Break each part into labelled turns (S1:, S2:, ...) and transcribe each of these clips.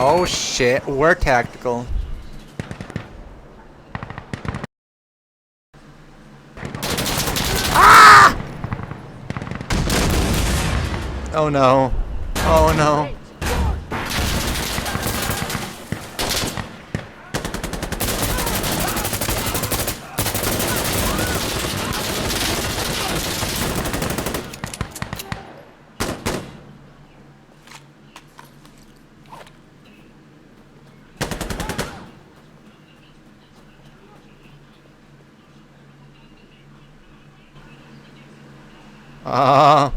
S1: Oh shit, we're tactical. Ah! Oh no. Oh no. Ah.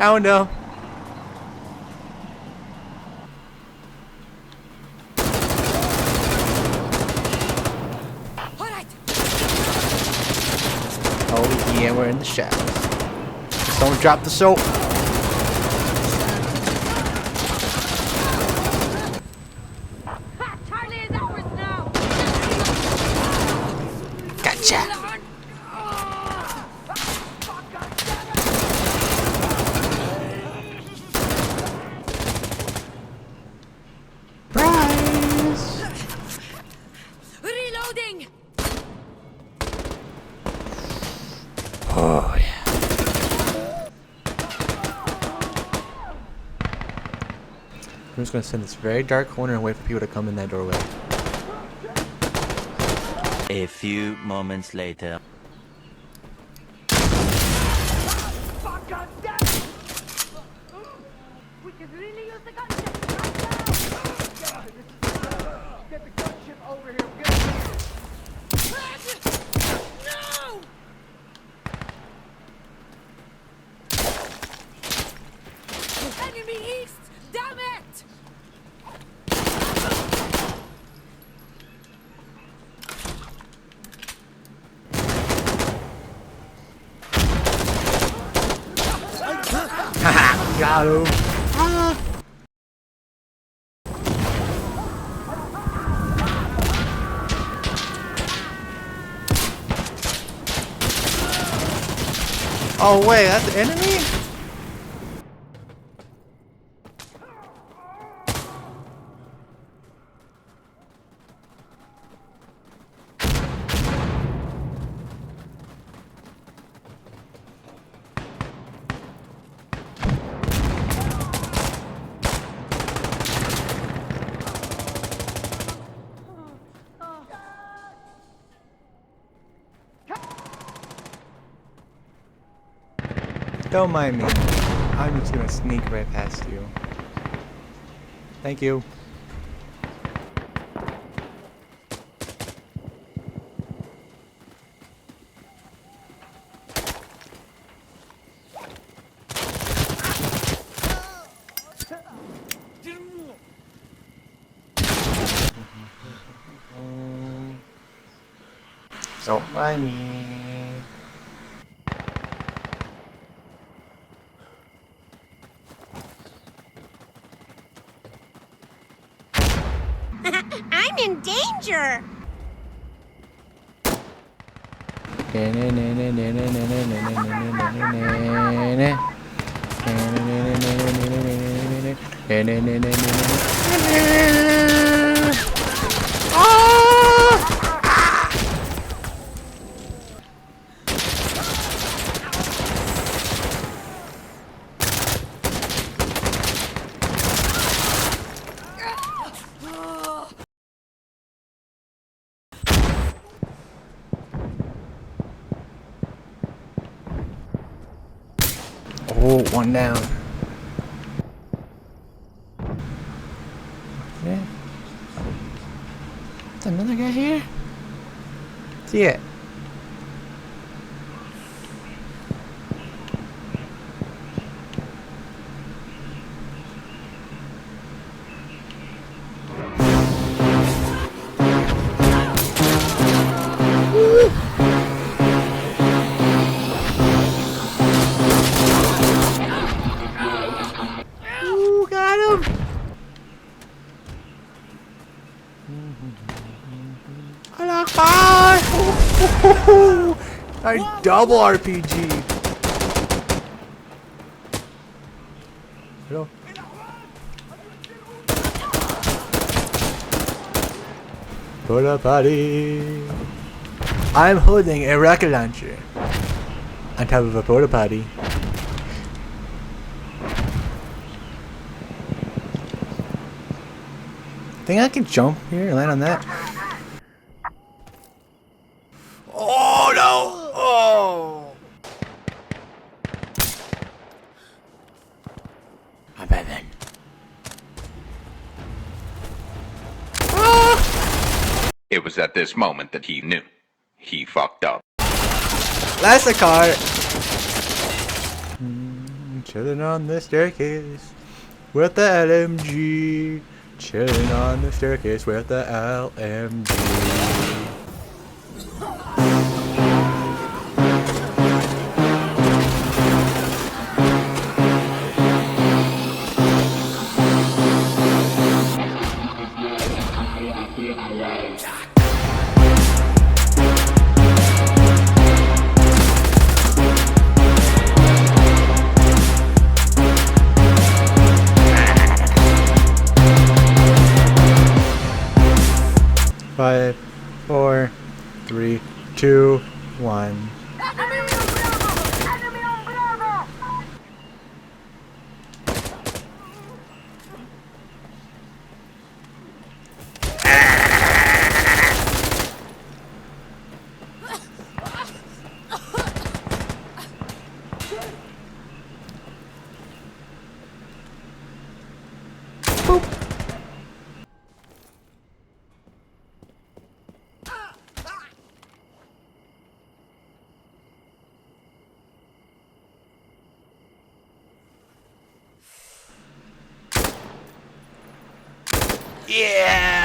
S1: Oh no. Oh yeah, we're in the shadows. Just don't drop the soap.
S2: Charlie is ours now.
S1: Gotcha.
S2: Reloading.
S1: Oh yeah. I'm just gonna sit in this very dark corner and wait for people to come in that doorway.
S3: A few moments later.
S2: We could really use the gunship right now.
S4: Get the gunship over here. Get it here.
S2: No! Enemy east! Damn it!
S1: Haha, got him. Ah. Oh wait, that's the enemy? Don't mind me. I'm just gonna sneak right past you. Thank you. Don't mind me.
S2: I'm in danger!
S1: Oh, one down. Yeah. Is another guy here? See it. Ooh, got him! I double RPG. Hello. Porta potty. I'm holding a rocket launcher on top of a porta potty. Think I can jump here and land on that? Oh no! Oh! I'm bad then.
S5: It was at this moment that he knew. He fucked up.
S1: That's a car. Chilling on the staircase with the LMG. Chilling on the staircase with the LMG. Five, 4, 3, 2, 1. Boop. Yeah!